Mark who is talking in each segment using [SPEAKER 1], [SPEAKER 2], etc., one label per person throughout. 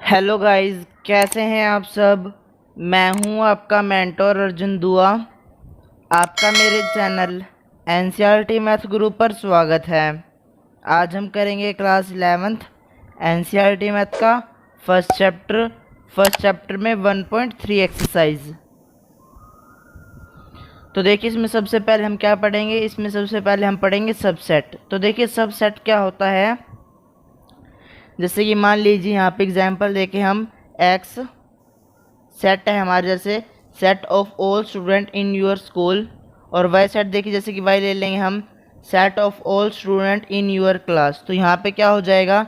[SPEAKER 1] Hello guys, कैसे हैं आप सब। मैं हूं आपका मेंटोर अर्जुन दुआ। आपका मेरे चैनल एनसीईआरटी मैथ गुरु पर स्वागत है। आज हम करेंगे क्लास 11th एनसीईआरटी मैथ का फर्स्ट चैप्टर में 1.3 एक्सरसाइज। तो देखिए, इसमें सबसे पहले हम क्या पढ़ेंगे। इसमें सबसे पहले हम पढ़ेंगे सबसेट। तो देखिए, सबसेट क्या होता है। जैसे कि मान लीजिए यहाँ पे एग्जाम्पल देके हम एक्स सेट है हमारे, जैसे set of all student in your school. और वाई सेट देखिए, जैसे कि वाई ले लेंगे हम set of all student in your class. तो यहाँ पे क्या हो जाएगा,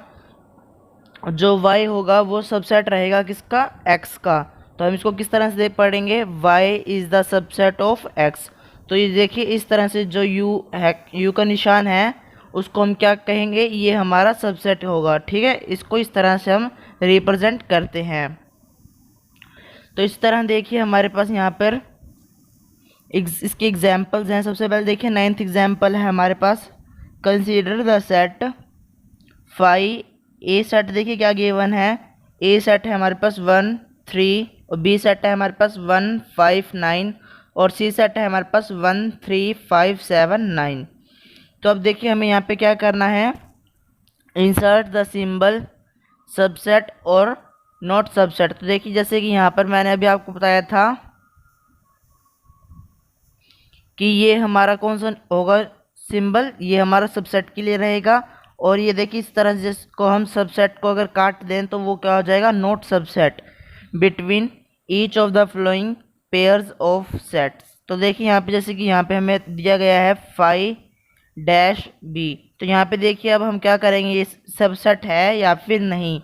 [SPEAKER 1] जो वाई होगा वो सबसेट रहेगा किसका, एक्स का। तो हम इसको किस तरह से पढ़ेंगे, Y is the subset of X. तो ये देखिए, इस तरह से जो यू है, यू का निशान है, उसको हम क्या कहेंगे, ये हमारा सबसेट होगा। ठीक है, इसको इस तरह से हम रिप्रेजेंट करते हैं। तो इस तरह देखिए हमारे पास यहाँ पर इसके एग्जाम्पल्स हैं। सबसे पहले देखिए 9th एग्जाम्पल है हमारे पास, consider the set five. A set देखिए क्या गिवन है, ए सेट है हमारे पास 1 3, और बी सेट है हमारे पास 1 5 9, और सी सेट है हमारे पास 1 3 5 7 9। तो अब देखिए हमें यहाँ पे क्या करना है, इंसर्ट द सिंबल सबसेट और नॉट सबसेट। तो देखिए, जैसे कि यहाँ पर मैंने अभी आपको बताया था कि ये हमारा कौन सा होगा सिंबल, ये हमारा सबसेट के लिए रहेगा। और ये देखिए, इस तरह से जिसको हम सबसेट को अगर काट दें तो वो क्या हो जाएगा, not subset between each of the flowing pairs of sets. तो देखिए यहाँ पे, जैसे कि यहाँ पे हमें दिया गया है 5-b। तो यहाँ पे देखिए अब हम क्या करेंगे, ये सबसेट है या फिर नहीं।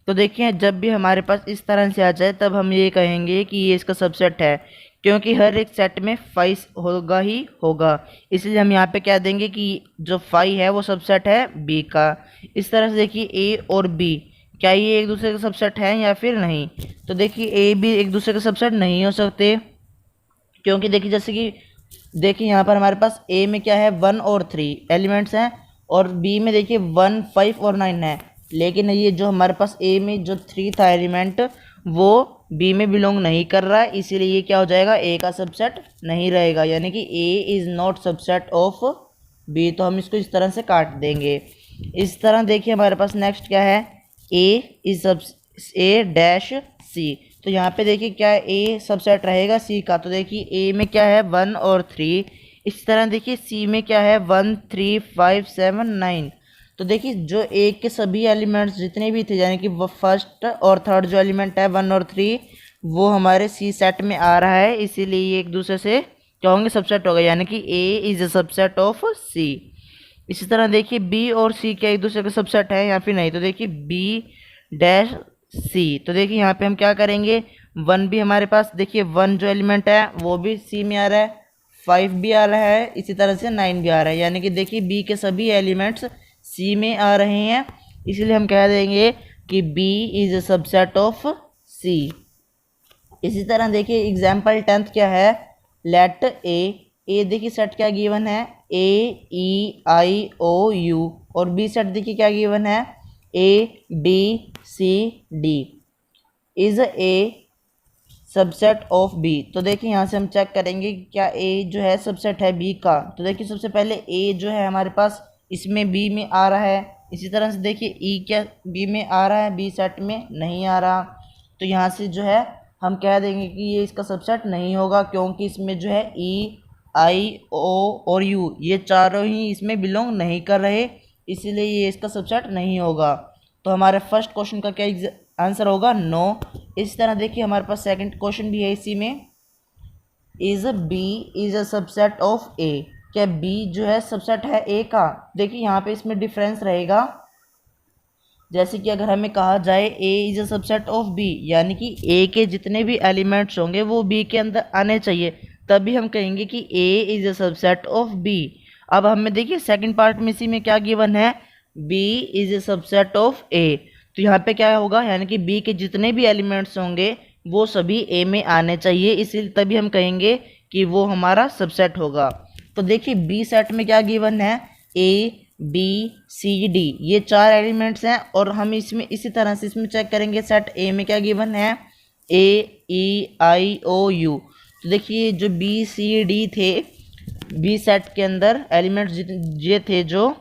[SPEAKER 1] तो देखिए, जब भी हमारे पास इस तरह से आ जाए तब हम ये कहेंगे कि ये इसका सबसेट है, क्योंकि हर एक सेट में 5 होगा ही होगा। इसलिए हम यहाँ पे क्या देंगे कि जो 5 है वो सबसेट है बी का। इस तरह से देखिए, ए और बी क्या ये एक दूसरे का सबसेट है या फिर नहीं। तो देखिए, ए बी एक दूसरे का सबसेट नहीं हो सकते, क्योंकि देखिए जैसे कि देखिए यहाँ पर हमारे पास ए में क्या है, 1 और 3 एलिमेंट्स हैं, और बी में देखिए 1 5 और 9 है। लेकिन ये जो हमारे पास ए में जो 3 था एलिमेंट, वो बी में बिलोंग नहीं कर रहा है, इसीलिए ये क्या हो जाएगा, ए का सबसेट नहीं रहेगा, यानी कि A is not subset of B. तो हम इसको इस तरह से काट देंगे। इस तरह देखिए हमारे पास नेक्स्ट क्या है, ए इज सब ए डैश सी। तो यहाँ पे देखिए क्या है, ए सबसेट रहेगा सी का। तो देखिए ए में क्या है, 1 और 3। इस तरह देखिए सी में क्या है, 1 3 5 7 9। तो देखिए जो ए के सभी एलिमेंट्स जितने भी थे, यानी कि वो फर्स्ट और थर्ड जो एलिमेंट है 1 और 3, वो हमारे सी सेट में आ रहा है, इसीलिए ये एक दूसरे से क्या होंगे, सबसेट होगा, यानी कि A is a subset of C. इसी तरह देखिए बी और सी क्या एक दूसरे का सबसेट है या फिर नहीं। तो देखिए बी डैश सी। तो देखिए यहाँ पे हम क्या करेंगे, 1 भी हमारे पास देखिए 1 जो एलिमेंट है वो भी सी में आ रहा है, 5 भी आ रहा है, इसी तरह से 9 भी आ रहा है, यानी कि देखिए बी के सभी एलिमेंट्स सी में आ रहे हैं, इसलिए हम कह देंगे कि B is a subset of C. इसी तरह देखिए एग्जाम्पल 10th क्या है, लेट ए देखिए सेट क्या गिवन है, A E I O U. और बी सेट देखिए क्या गिवन है, A B C D. Is A subset of B. तो देखिए यहाँ से हम चेक करेंगे क्या ए जो है सबसेट है बी का। तो देखिए सबसे पहले ए जो है हमारे पास इसमें बी में आ रहा है। इसी तरह से देखिए ई क्या बी में आ रहा है, बी सेट में नहीं आ रहा। तो यहाँ से जो है हम कह देंगे कि ये इसका सबसेट नहीं होगा, क्योंकि इसमें जो है ई आई ओ और यू ये चारों ही इसमें बिलोंग नहीं कर रहे, इसीलिए ये इसका सबसेट नहीं होगा। तो हमारे फर्स्ट क्वेश्चन का क्या आंसर होगा, नो। इस तरह देखिए हमारे पास सेकंड क्वेश्चन भी है इसी में, is B is a subset of A. क्या बी जो है सबसेट है ए का। देखिए यहाँ पे इसमें डिफरेंस रहेगा, जैसे कि अगर हमें कहा जाए A is a subset of B, यानी कि ए के जितने भी एलिमेंट्स होंगे वो बी के अंदर आने चाहिए, तभी हम कहेंगे कि A is a subset of B. अब हमें देखिए सेकंड पार्ट में इसी में क्या गिवन है, B is a subset of A. तो यहाँ पे क्या होगा, यानी कि बी के जितने भी एलिमेंट्स होंगे वो सभी ए में आने चाहिए, इसीलिए तभी हम कहेंगे कि वो हमारा सबसेट होगा। तो देखिए बी सेट में क्या गिवन है, ए बी सी डी, ये 4 एलिमेंट्स हैं। और हम इसमें इसी तरह से इसमें चेक करेंगे सेट ए में क्या गिवन है, A E I O you. तो देखिए जो बी सी डी थे, बी सेट के अंदर एलिमेंट्स ये थे जो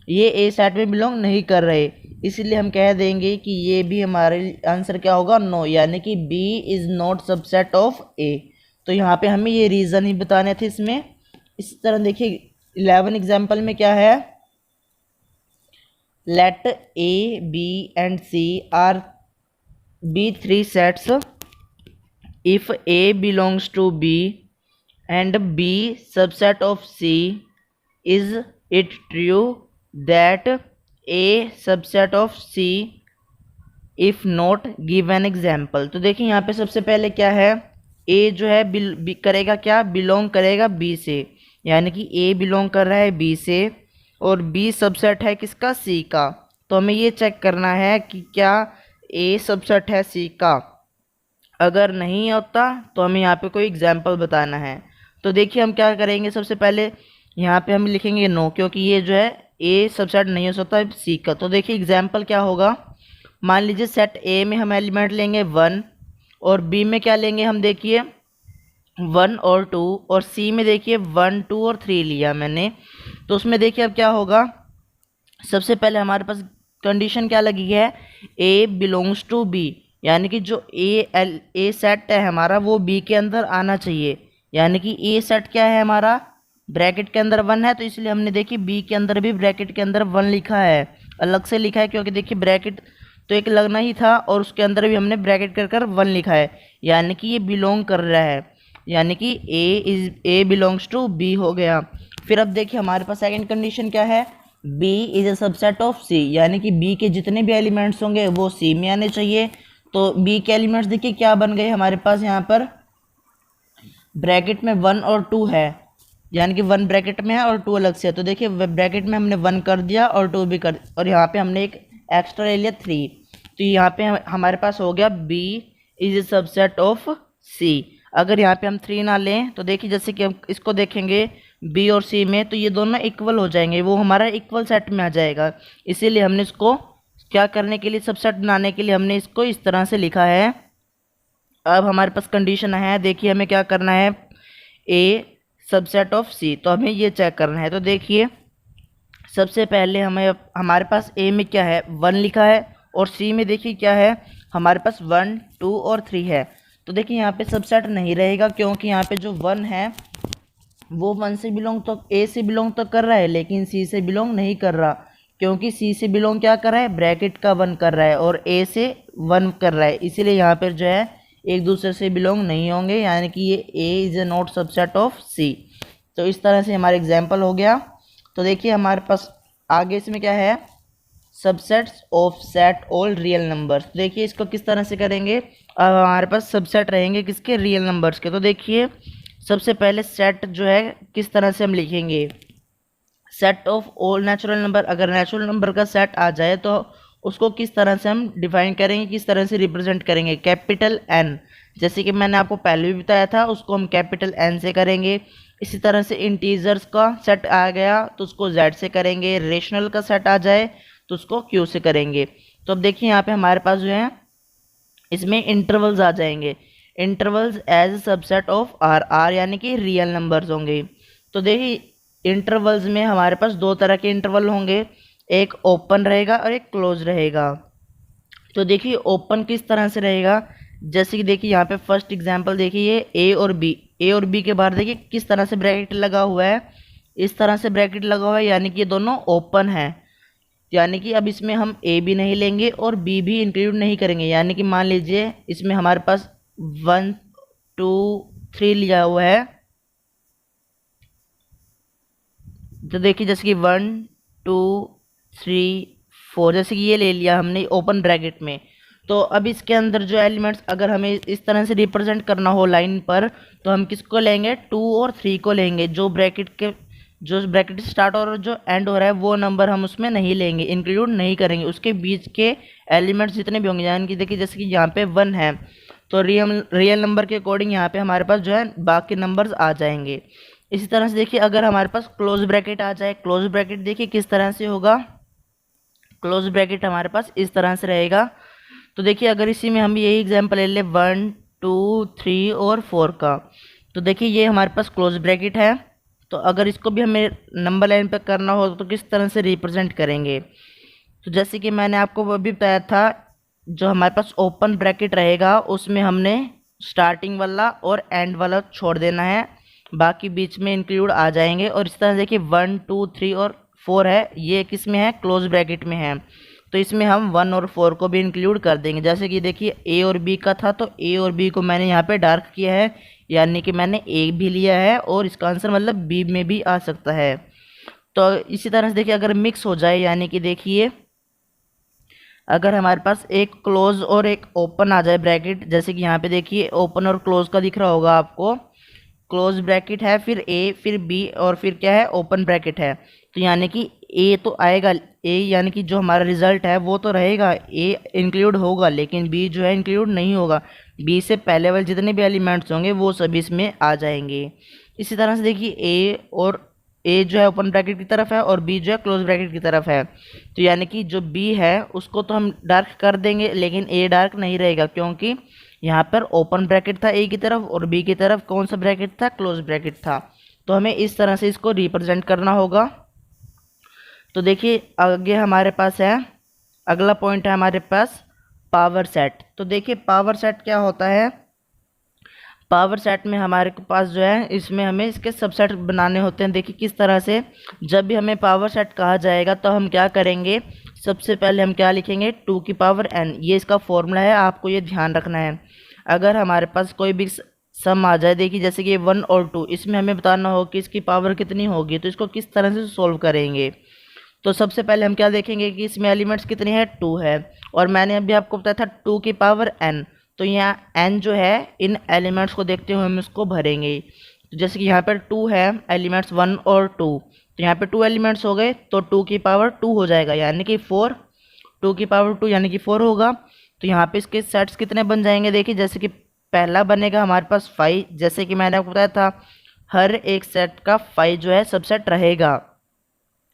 [SPEAKER 1] ये ए सेट में बिलोंग नहीं कर रहे, इसलिए हम कह देंगे कि ये भी हमारे आंसर क्या होगा, नो, यानी कि B is not subset of A. तो यहाँ पे हमें ये रीज़न ही बताने थे इसमें। इस तरह देखिए 11 एग्जाम्पल में क्या है, let A B and C are be 3 sets if A belongs to B and B subset of C, is it true that A subset of C, if not give an example। तो देखिए यहाँ पे सबसे पहले क्या है, A जो है करेगा क्या, बिलोंग करेगा B से, यानी कि A बिलोंग कर रहा है B से और B सबसेट है किसका, C का। तो हमें ये चेक करना है कि क्या A सबसेट है C का। अगर नहीं होता तो हमें यहाँ पे कोई एग्जाम्पल बताना है। तो देखिए हम क्या करेंगे, सबसे पहले यहाँ पे हम लिखेंगे नो, क्योंकि ये जो है ए सबसेट नहीं हो सकता सी का। तो देखिए एग्जाम्पल क्या होगा, मान लीजिए सेट ए में हम एलिमेंट लेंगे 1 और बी में क्या लेंगे हम, देखिए 1 और 2, और सी में देखिए 1 2 और 3 लिया मैंने। तो उसमें देखिए अब क्या होगा, सबसे पहले हमारे पास कंडीशन क्या लगी है, ए बिलोंग्स टू बी, यानी कि जो ए सेट है हमारा वो बी के अंदर आना चाहिए। यानी कि ए सेट क्या है हमारा, ब्रैकेट के अंदर 1 है, तो इसलिए हमने देखी बी के अंदर भी ब्रैकेट के अंदर 1 लिखा है, अलग से लिखा है, क्योंकि देखिए ब्रैकेट तो एक लगना ही था और उसके अंदर भी हमने ब्रैकेट कर 1 लिखा है, यानी कि ये बिलोंग कर रहा है, यानी कि ए बिलोंग्स टू बी हो गया। फिर अब देखिए हमारे पास सेकेंड कंडीशन क्या है, B is a subset of C, यानी कि बी के जितने भी एलिमेंट्स होंगे वो सी में आने चाहिए। तो बी के एलिमेंट्स देखिए क्या बन गए हमारे पास, यहाँ पर ब्रैकेट में 1 और 2 है, यानी कि 1 ब्रैकेट में है और 2 अलग से है। तो देखिए ब्रैकेट में हमने 1 कर दिया और 2 भी कर, और यहाँ पे हमने एक एक्स्ट्रा ले लिया 3। तो यहाँ पे हमारे पास हो गया B is A subset of C. अगर यहाँ पे हम 3 ना लें तो देखिए जैसे कि हम इसको देखेंगे बी और सी में, तो ये दोनों इक्वल हो जाएंगे, वो हमारा इक्वल सेट में आ जाएगा। इसीलिए हमने इसको क्या करने के लिए, सबसेट बनाने के लिए हमने इसको इस तरह से लिखा है। अब हमारे पास कंडीशन है, देखिए हमें क्या करना है, ए सबसेट ऑफ सी, तो हमें ये चेक करना है। तो देखिए सबसे पहले हमारे पास ए में क्या है 1 लिखा है और सी में देखिए क्या है हमारे पास 1 2 और 3 है। तो देखिए यहाँ पे सबसेट नहीं रहेगा, क्योंकि यहाँ पे जो 1 है वो 1 से बिलोंग तो ए से बिलोंग तो कर रहा है, लेकिन सी से बिलोंग नहीं कर रहा, क्योंकि सी से बिलोंग क्या कर रहा है, ब्रैकेट का 1 कर रहा है, और ए से 1 कर रहा है, इसीलिए यहाँ पर जो है एक दूसरे से बिलोंग नहीं होंगे, यानी कि ये A is a not subset of C. तो इस तरह से हमारा एग्जाम्पल हो गया। तो देखिए हमारे पास आगे इसमें क्या है, subsets of set all real numbers. देखिए इसको किस तरह से करेंगे, अब हमारे पास सबसेट रहेंगे किसके, रियल नंबर्स के। तो देखिए सबसे पहले सेट जो है किस तरह से हम लिखेंगे, set of all natural number. अगर नेचुरल नंबर का सेट आ जाए तो उसको किस तरह से हम डिफाइन करेंगे, किस तरह से रिप्रेजेंट करेंगे, कैपिटल एन, जैसे कि मैंने आपको पहले भी बताया था, उसको हम कैपिटल एन से करेंगे। इसी तरह से इंटीजर्स का सेट आ गया तो उसको जेड से करेंगे, रेशनल का सेट आ जाए तो उसको क्यू से करेंगे। तो अब देखिए यहाँ पे हमारे पास जो है इसमें इंटरवल्स आ जाएंगे, intervals as subset of R, R यानी कि रियल नंबर्स होंगे। तो देखिए इंटरवल्स में हमारे पास 2 तरह के इंटरवल होंगे, एक ओपन रहेगा और एक क्लोज रहेगा। तो देखिए ओपन किस तरह से रहेगा, जैसे कि देखिए यहाँ पे फर्स्ट एग्जांपल देखिए ए और बी, ए और बी के बाहर देखिए किस तरह से ब्रैकेट लगा हुआ है, इस तरह से ब्रैकेट लगा हुआ है, यानी कि ये दोनों ओपन है। यानी कि अब इसमें हम ए भी नहीं लेंगे और बी भी इंक्लूड नहीं करेंगे, यानी कि मान लीजिए इसमें हमारे पास 1 2 3 लिया हुआ है, तो देखिए जैसे कि 1 2 3 4, जैसे कि ये ले लिया हमने ओपन ब्रैकेट में। तो अब इसके अंदर जो एलिमेंट्स अगर हमें इस तरह से रिप्रेजेंट करना हो लाइन पर, तो हम किसको लेंगे, 2 और 3 को लेंगे। जो ब्रैकेट स्टार्ट और जो एंड हो रहा है वो नंबर हम उसमें नहीं लेंगे, इंक्लूड नहीं करेंगे, उसके बीच के एलिमेंट्स जितने भी होंगे। यानी कि देखिए जैसे कि यहाँ पे 1 है तो रियल नंबर के अकॉर्डिंग यहाँ पे हमारे पास जो है बाकी नंबर्स आ जाएंगे। इसी तरह से देखिए अगर हमारे पास क्लोज ब्रैकेट आ जाए, क्लोज ब्रैकेट देखिए किस तरह से होगा, क्लोज ब्रैकेट हमारे पास इस तरह से रहेगा। तो देखिए अगर इसी में हम यही एग्जांपल ले लें 1 2 3 और 4 का, तो देखिए ये हमारे पास क्लोज ब्रैकेट है। तो अगर इसको भी हमें नंबर लाइन पर करना हो तो किस तरह से रिप्रेजेंट करेंगे, तो जैसे कि मैंने आपको अभी बताया था, जो हमारे पास ओपन ब्रैकेट रहेगा उसमें हमने स्टार्टिंग वाला और एंड वाला छोड़ देना है, बाकी बीच में इंक्लूड आ जाएंगे। और इस तरह देखिए 1 2 3 और 4 है, ये किस में है, क्लोज ब्रैकेट में है, तो इसमें हम 1 और 4 को भी इंक्लूड कर देंगे। जैसे कि देखिए ए और बी का था, तो ए और बी को मैंने यहाँ पे डार्क किया है, यानी कि मैंने ए भी लिया है और इसका आंसर मतलब बी में भी आ सकता है। तो इसी तरह से देखिए अगर मिक्स हो जाए, यानी कि देखिए अगर हमारे पास एक क्लोज और एक ओपन आ जाए ब्रैकेट, जैसे कि यहाँ पे देखिए ओपन और क्लोज का दिख रहा होगा आपको, क्लोज ब्रैकेट है, फिर ए, फिर बी और फिर क्या है, ओपन ब्रैकेट है। तो यानी कि ए तो आएगा, ए यानी कि जो हमारा रिजल्ट है वो तो रहेगा, ए इंक्लूड होगा, लेकिन बी जो है इंक्लूड नहीं होगा। बी से पहले वाले जितने भी एलिमेंट्स होंगे वो सभी इसमें आ जाएंगे। इसी तरह से देखिए ए जो है ओपन ब्रैकेट की तरफ है और बी जो है क्लोज ब्रैकेट की तरफ है। तो यानी कि जो बी है उसको तो हम डार्क कर देंगे, लेकिन ए डार्क नहीं रहेगा, क्योंकि यहाँ पर ओपन ब्रैकेट था ए की तरफ और बी की तरफ कौन सा ब्रैकेट था, क्लोज ब्रैकेट था। तो हमें इस तरह से इसको रिप्रेजेंट करना होगा। तो देखिए आगे हमारे पास है, अगला पॉइंट है हमारे पास पावर सेट। तो देखिए पावर सेट क्या होता है, पावर सेट में हमारे पास जो है इसमें हमें इसके सबसेट बनाने होते हैं। देखिए किस तरह से, जब भी हमें पावर सेट कहा जाएगा तो हम क्या करेंगे, सबसे पहले हम क्या लिखेंगे, 2 की पावर n, ये इसका फॉर्मूला है, आपको ये ध्यान रखना है। अगर हमारे पास कोई भी सम आ जाए, देखिए जैसे कि 1 और 2, इसमें हमें बताना हो कि इसकी पावर कितनी होगी, तो इसको किस तरह से सोल्व करेंगे। तो सबसे पहले हम क्या देखेंगे कि इसमें एलिमेंट्स कितने हैं, 2 है, और मैंने अभी आपको बताया था 2 की पावर n, तो यहाँ n जो है इन एलिमेंट्स को देखते हुए हम इसको भरेंगे। तो जैसे कि यहाँ पर 2 है, एलिमेंट्स 1 और 2, तो यहाँ पे 2 एलिमेंट्स हो गए, तो 2 की पावर 2 हो जाएगा, यानी कि 4, 2 की पावर 2 यानी कि 4 होगा। तो यहाँ पे इसके सेट्स कितने बन जाएंगे, देखिए जैसे कि पहला बनेगा हमारे पास 5, जैसे कि मैंने आपको बताया था हर एक सेट का 5 जो है सबसेट रहेगा,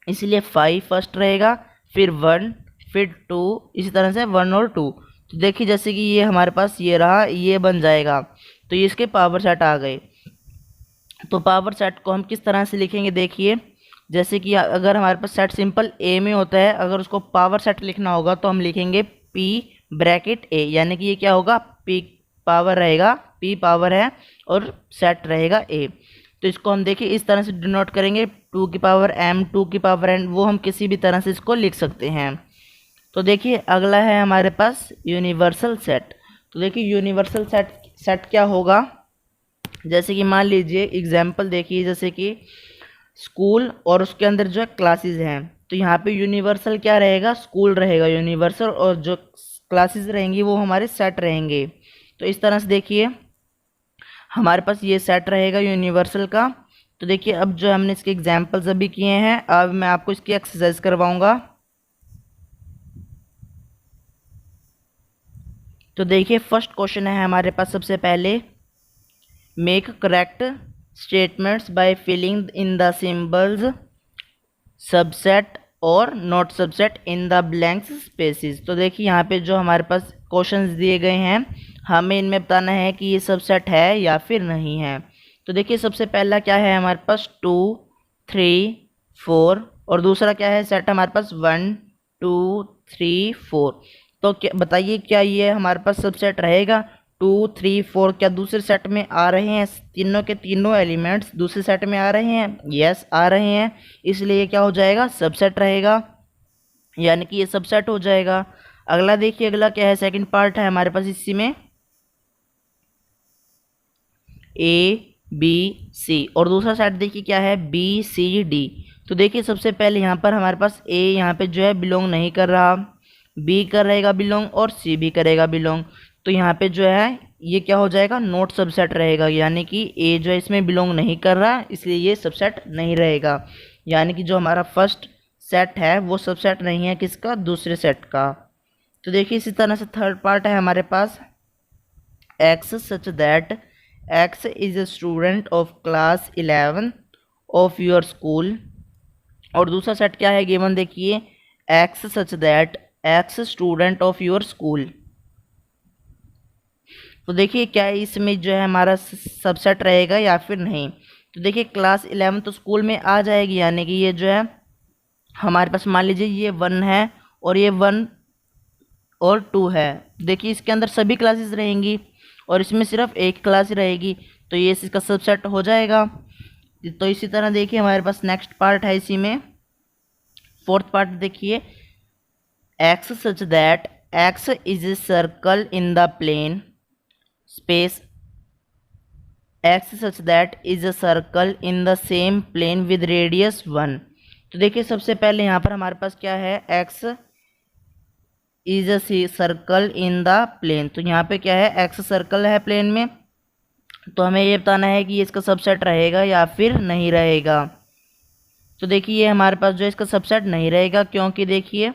[SPEAKER 1] इसलिए 5 फर्स्ट रहेगा, फिर 1, फिर 2, इसी तरह से 1 और 2। तो देखिए जैसे कि ये हमारे पास ये रहा, ये बन जाएगा, तो ये इसके पावर सेट आ गए। तो पावर सेट को हम किस तरह से लिखेंगे, देखिए जैसे कि अगर हमारे पास सेट सिंपल ए में होता है, अगर उसको पावर सेट लिखना होगा तो हम लिखेंगे पी ब्रैकेट ए, यानी कि ये क्या होगा, पी पावर रहेगा, पी पावर है और सेट रहेगा ए। तो इसको हम देखिए इस तरह से डिनोट करेंगे, 2 की पावर m, 2 की पावर n, वो हम किसी भी तरह से इसको लिख सकते हैं। तो देखिए अगला है हमारे पास यूनिवर्सल सेट। तो देखिए यूनिवर्सल सेट क्या होगा, जैसे कि मान लीजिए एग्जाम्पल देखिए, जैसे कि स्कूल और उसके अंदर जो है क्लासेस हैं, तो यहाँ पे यूनिवर्सल क्या रहेगा, स्कूल रहेगा यूनिवर्सल, और जो क्लासेस रहेंगी वो हमारे सेट रहेंगे। तो इस तरह से देखिए हमारे पास ये सेट रहेगा यूनिवर्सल का। तो देखिए अब जो हमने इसके एग्जाम्पल्स अभी किए हैं, अब मैं आपको इसकी एक्सरसाइज करवाऊंगा। तो देखिए फर्स्ट क्वेश्चन है हमारे पास, सबसे पहले make correct statements by filling in the symbols subset और not subset in the blanks spaces. तो देखिए यहाँ पे जो हमारे पास क्वेश्चंस दिए गए हैं, हमें इनमें बताना है कि ये सबसेट है या फिर नहीं है। तो देखिए सबसे पहला क्या है हमारे पास, 2 3 4, और दूसरा क्या है सेट हमारे पास 1 2 3 4। तो क्या बताइए, क्या ये हमारे पास सबसेट रहेगा, 2 3 4 क्या दूसरे सेट में आ रहे हैं, तीनों के तीनों एलिमेंट्स दूसरे सेट में आ रहे हैं, यस आ रहे हैं, इसलिए क्या हो जाएगा, सबसेट रहेगा, यानी कि ये सबसेट हो जाएगा। अगला देखिए, अगला क्या है, सेकंड पार्ट है हमारे पास इसी में ए बी सी, और दूसरा सेट देखिए क्या है, बी सी डी। तो देखिए सबसे पहले यहाँ पर हमारे पास ए यहाँ पे जो है बिलोंग नहीं कर रहा, बी करेगा बिलोंग और सी भी करेगा बिलोंग, तो यहाँ पे जो है ये क्या हो जाएगा, नोट सबसेट रहेगा, यानी कि ए जो है इसमें बिलोंग नहीं कर रहा, इसलिए ये सबसेट नहीं रहेगा, यानी कि जो हमारा फर्स्ट सेट है वो सबसेट नहीं है किसका, दूसरे सेट का। तो देखिए इसी तरह से थर्ड पार्ट है हमारे पास, x such that x is a student of class 11, of your school. और दूसरा सेट क्या है गिवन, देखिए x such that x student of your school. तो देखिए क्या इसमें जो है हमारा सबसेट रहेगा या फिर नहीं। तो देखिए क्लास 11 तो स्कूल में आ जाएगी, यानी कि ये जो है हमारे पास मान लीजिए ये 1 है और ये 1 और 2 है। देखिए इसके अंदर सभी क्लासेस रहेंगी और इसमें सिर्फ एक क्लास ही रहेगी, तो ये इसका सबसेट हो जाएगा। तो इसी तरह देखिए हमारे पास नेक्स्ट पार्ट है इसी में, फोर्थ पार्ट देखिए x such that x is a circle in the plane space X such that is a circle in the same plane with radius 1। तो देखिए सबसे पहले यहाँ पर हमारे पास क्या है, X is a circle in the plane. तो यहाँ पे क्या है, एक्स सर्कल है प्लेन में, तो हमें ये बताना है कि ये इसका सबसेट रहेगा या फिर नहीं रहेगा। तो देखिए ये हमारे पास जो इसका सबसेट नहीं रहेगा, क्योंकि देखिए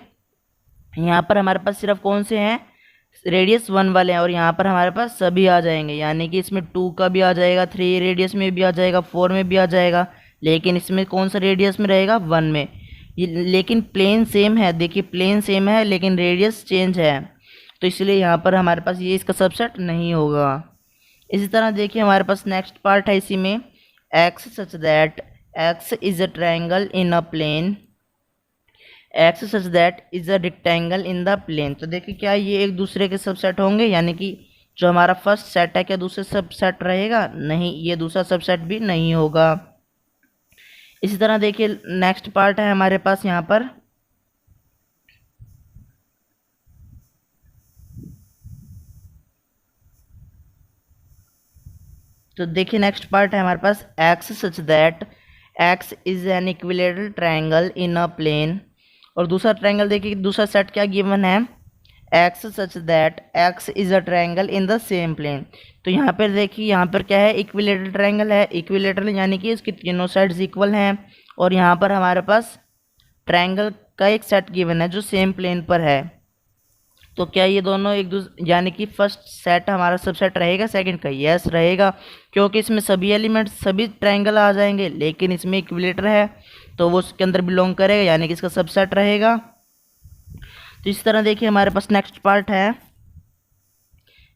[SPEAKER 1] यहाँ पर हमारे पास सिर्फ कौन से हैं, रेडियस 1 वाले हैं, और यहाँ पर हमारे पास सभी आ जाएंगे, यानी कि इसमें 2 का भी आ जाएगा, 3 रेडियस में भी आ जाएगा, 4 में भी आ जाएगा, लेकिन इसमें कौन सा रेडियस में रहेगा, 1 में। लेकिन प्लेन सेम है, देखिए प्लेन सेम है लेकिन रेडियस चेंज है, तो इसलिए यहाँ पर हमारे पास ये इसका सबसेट नहीं होगा। इसी तरह देखिए हमारे पास नेक्स्ट पार्ट है इसी में, X such that x is a triangle in a plane X such that is a rectangle in the plane. तो देखिए क्या ये एक दूसरे के सबसेट होंगे, यानी कि जो हमारा फर्स्ट सेट है क्या दूसरे सबसेट रहेगा, नहीं, ये दूसरा सबसेट भी नहीं होगा। इसी तरह देखिए नेक्स्ट पार्ट है हमारे पास यहाँ पर, तो देखिए नेक्स्ट पार्ट है हमारे पास x such that x is an equilateral triangle in a plane. और दूसरा ट्रायंगल देखिए दूसरा सेट क्या गिवन है, x such that x is a triangle in the same plane. तो यहाँ पर देखिए यहाँ पर क्या है, इक्विलेटरल ट्रायंगल है, इक्विलेटरल यानी कि इसकी तीनों साइड्स इक्वल हैं, और यहाँ पर हमारे पास ट्रायंगल का एक सेट गिवन है जो सेम प्लेन पर है। तो क्या ये दोनों एक दूसरे, यानी कि फर्स्ट सेट हमारा सबसेट रहेगा सेकंड का, यस रहेगा, क्योंकि इसमें सभी एलिमेंट्स सभी ट्रायंगल आ जाएंगे, लेकिन इसमें इक्विलेटर है तो वो उसके अंदर बिलोंग करेगा, यानी कि इसका सबसेट रहेगा। तो इस तरह देखिए हमारे पास नेक्स्ट पार्ट है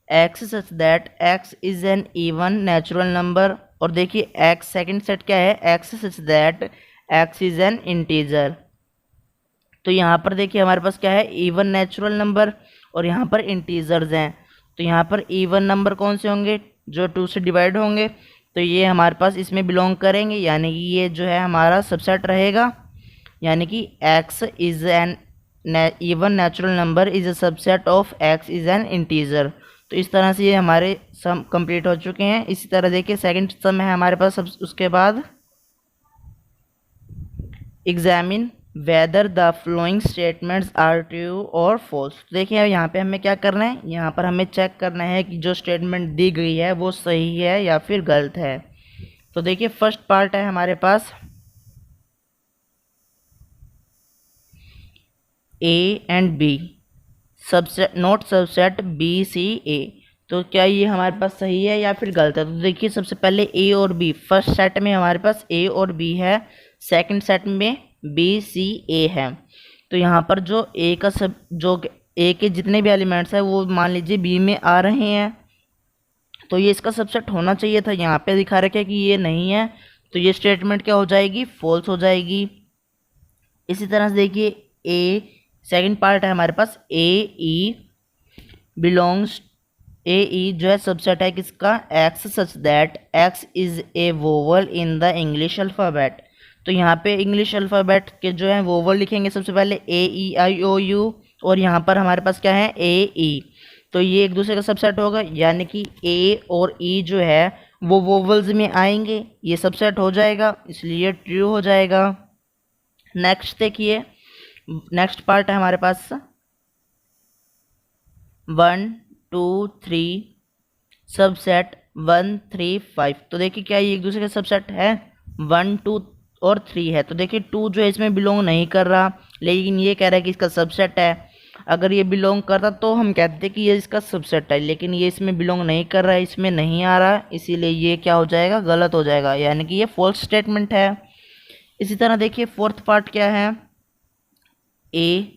[SPEAKER 1] x such that x is N even natural number. और देखिए एक्स सेकंड सेट क्या है, x such that x is N integer. तो यहाँ पर देखिए हमारे पास क्या है, इवन नेचुरल नंबर और यहाँ पर इंटीजर्स हैं। तो यहाँ पर इवन नंबर कौन से होंगे, जो 2 से डिवाइड होंगे, तो ये हमारे पास इसमें बिलोंग करेंगे, यानी कि ये जो है हमारा सबसेट रहेगा, यानी कि x is an even natural number is a subset of x is an integer. तो इस तरह से ये हमारे सम कंप्लीट हो चुके हैं। इसी तरह देखिए सेकंड सम है हमारे पास, उसके बाद examine whether the flowing statements are true और फॉल्स। देखिए यहाँ पे हमें क्या करना है, यहाँ पर हमें चेक करना है कि जो स्टेटमेंट दी गई है वो सही है या फिर गलत है। तो देखिए फर्स्ट पार्ट है हमारे पास A and B subset not subset B C A. तो क्या ये हमारे पास सही है या फिर गलत है। तो देखिए सबसे पहले ए और बी, फर्स्ट सेट में हमारे पास ए और बी है, सेकंड सेट में बी सी ए है। तो यहाँ पर जो ए का सब जो ए के जितने भी एलिमेंट्स हैं वो मान लीजिए बी में आ रहे हैं, तो ये इसका सबसेट होना चाहिए था, यहाँ पे दिखा रखा है कि ये नहीं है, तो ये स्टेटमेंट क्या हो जाएगी, फॉल्स हो जाएगी। इसी तरह से देखिए ए सेकंड पार्ट है हमारे पास, ए ई बिलोंग्स, ए ई जो है सबसेट है किसका, x such that x is A vowel in the English alphabet. तो यहाँ पे इंग्लिश अल्फ़ाबेट के जो है वोवल लिखेंगे सबसे पहले ए ई आई ओ यू, और यहाँ पर हमारे पास क्या है ए ई, तो ये एक दूसरे का सबसेट होगा, यानी कि ए और ई जो है वो वोवल्स में आएंगे, ये सबसेट हो जाएगा, इसलिए ट्रू हो जाएगा। नेक्स्ट देखिए नेक्स्ट पार्ट है हमारे पास 1 2 3 सबसेट 1 3 5। तो देखिए क्या ये एक दूसरे का सबसेट है, 1 2 और 3 है। तो देखिए 2 जो है इसमें बिलोंग नहीं कर रहा, लेकिन ये कह रहा है कि इसका सबसेट है। अगर ये बिलोंग करता तो हम कहते कि ये इसका सबसेट है, लेकिन ये इसमें बिलोंग नहीं कर रहा है, इसमें नहीं आ रहा, इसीलिए ये क्या हो जाएगा, गलत हो जाएगा, यानी कि ये फॉल्स स्टेटमेंट है। इसी तरह देखिए फोर्थ पार्ट क्या है, ए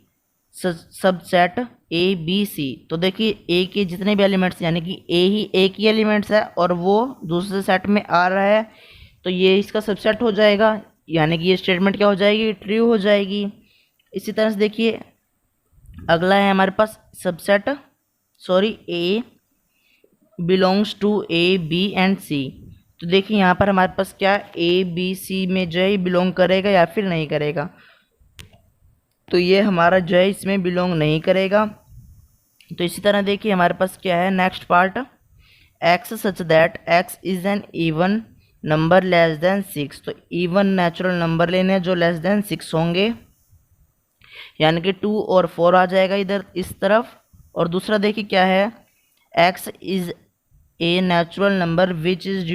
[SPEAKER 1] सबसेट ए बी सी। तो देखिए ए के जितने भी एलिमेंट्स यानी कि ए ही एक ही एलिमेंट्स है और वो दूसरे सेट में आ रहा है, तो ये इसका सबसेट हो जाएगा, यानी कि ये स्टेटमेंट क्या हो जाएगी, ट्रू हो जाएगी। इसी तरह से देखिए अगला है हमारे पास subset A belongs to A B and C. तो देखिए यहाँ पर हमारे पास क्या ए बी सी में जो है बिलोंग करेगा या फिर नहीं करेगा। तो ये हमारा जो है इसमें बिलोंग नहीं करेगा। तो इसी तरह देखिए हमारे पास क्या है next part, x such that x is N even number less than 6। तो इवन नेचुरल नंबर लेने जो लेस देन 6 होंगे, यानी कि 2 और 4 आ जाएगा इधर इस तरफ। और दूसरा देखिए क्या है, X is a natural number which is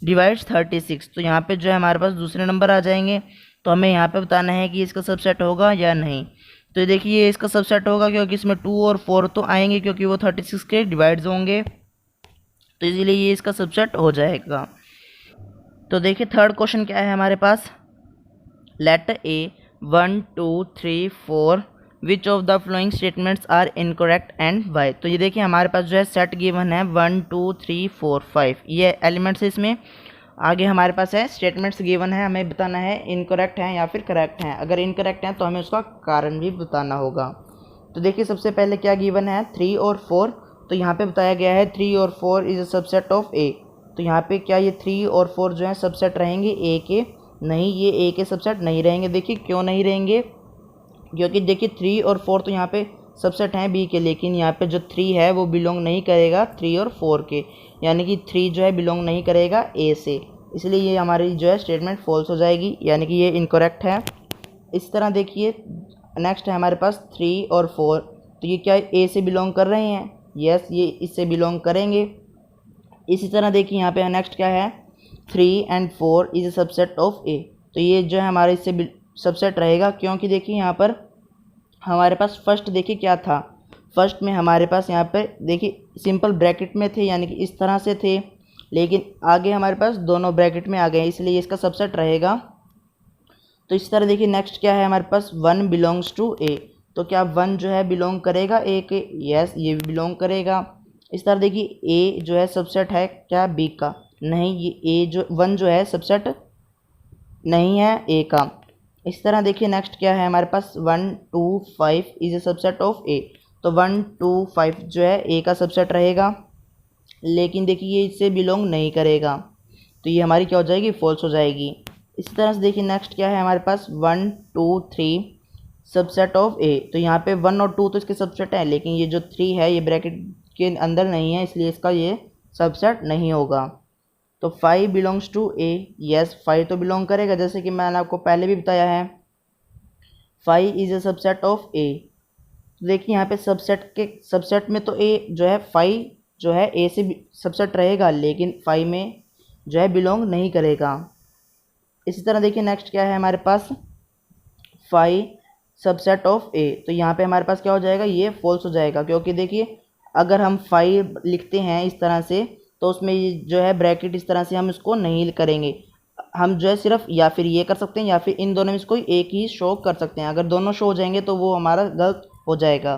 [SPEAKER 1] divides 36। तो यहाँ पे जो है हमारे पास दूसरे नंबर आ जाएंगे। तो हमें यहाँ पे बताना है कि इसका सबसेट होगा या नहीं। तो देखिए ये इसका सबसेट होगा क्योंकि इसमें 2 और 4 तो आएंगे क्योंकि वो 36 के डिवाइड्स होंगे, तो इसीलिए ये इसका सबसेट हो जाएगा। तो देखिए थर्ड क्वेश्चन क्या है हमारे पास, let A 1 2 3 4 which of the flowing statements are incorrect and why. तो ये देखिए हमारे पास जो है सेट गिवन है 1 2 3 4 5 ये एलिमेंट्स है इसमें। आगे हमारे पास है स्टेटमेंट्स गिवन है, हमें बताना है इनकरेक्ट हैं या फिर करेक्ट हैं। अगर इनकरेक्ट हैं तो हमें उसका कारण भी बताना होगा। तो देखिए सबसे पहले क्या गिवन है 3 और 4। तो यहाँ पे बताया गया है 3 और 4 is a subset of A. तो यहाँ पे क्या ये 3 और 4 जो है सबसेट रहेंगे ए के? नहीं, ये ए के सबसेट नहीं रहेंगे। देखिए क्यों नहीं रहेंगे, क्योंकि देखिए 3 और 4 तो यहाँ पे सबसेट हैं बी के, लेकिन यहाँ पे जो 3 है वो बिलोंग नहीं करेगा 3 और 4 के, यानी कि 3 जो है बिलोंग नहीं करेगा ए से, इसलिए ये हमारी जो है स्टेटमेंट फॉल्स हो जाएगी, यानी कि ये इनकरेक्ट है। इस तरह देखिए नेक्स्ट है हमारे पास 3 और 4। तो ये क्या ए से बिलोंग कर रहे हैं? यस, ये इससे बिलोंग करेंगे। इसी तरह देखिए यहाँ पे नेक्स्ट क्या है 3 and 4 is a subset of A. तो ये जो है हमारे इससे सबसेट रहेगा, क्योंकि देखिए यहाँ पर हमारे पास फर्स्ट देखिए क्या था, फर्स्ट में हमारे पास यहाँ पे देखिए सिंपल ब्रैकेट में थे, यानी कि इस तरह से थे, लेकिन आगे हमारे पास दोनों ब्रैकेट में आ गए, इसलिए इसका सबसेट रहेगा। तो इस तरह देखिए नेक्स्ट क्या है हमारे पास 1 बिलोंग्स टू ए। तो क्या 1 जो है बिलोंग करेगा ए के? यस, ये भी बिलोंग करेगा। इस तरह देखिए ए जो है सबसेट है क्या बी का? नहीं, ये ए जो 1 जो है सबसेट नहीं है ए का। इस तरह देखिए नेक्स्ट क्या है हमारे पास 1 2 5 is a subset of A. तो 1 2 5 जो है ए का सबसेट रहेगा, लेकिन देखिए ये इससे बिलोंग नहीं करेगा, तो ये हमारी क्या हो जाएगी, फॉल्स हो जाएगी। इसी तरह से देखिए नेक्स्ट क्या है हमारे पास 1 2 3 सबसेट ऑफ ए। तो यहाँ पे 1 और 2 तो इसके सबसेट है, लेकिन ये जो 3 है ये ब्रैकेट के अंदर नहीं है, इसलिए इसका ये सबसेट नहीं होगा। तो 5 बिलोंग्स टू ए। यस, 5 तो बिलोंग करेगा, जैसे कि मैंने आपको पहले भी बताया है 5 इज अ सबसेट ऑफ ए। देखिए यहाँ पे सबसेट में तो ए जो है 5 जो है ए से सबसेट रहेगा, लेकिन 5 में जो है बिलोंग नहीं करेगा। इसी तरह देखिए नेक्स्ट क्या है हमारे पास 5 सबसेट ऑफ ए। तो यहाँ पे हमारे पास क्या हो जाएगा, ये फॉल्स हो जाएगा, क्योंकि देखिए अगर हम 5 लिखते हैं इस तरह से तो उसमें जो है ब्रैकेट इस तरह से हम इसको नहीं करेंगे, हम जो है सिर्फ या फिर ये कर सकते हैं या फिर इन दोनों में से कोई एक ही शो कर सकते हैं। अगर दोनों शो हो जाएंगे तो वो हमारा गलत हो जाएगा।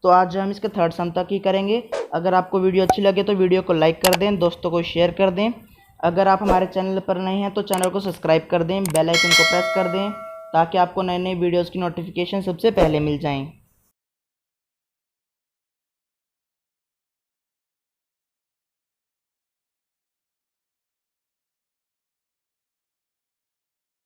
[SPEAKER 1] तो आज जो हम इसके थर्ड सम तक ही करेंगे। अगर आपको वीडियो अच्छी लगे तो वीडियो को लाइक कर दें, दोस्तों को शेयर कर दें। अगर आप हमारे चैनल पर नए हैं तो चैनल को सब्सक्राइब कर दें, बेल आइकन को प्रेस कर दें, ताकि आपको नए नए वीडियोज़ की नोटिफिकेशन सबसे पहले मिल जाएँ।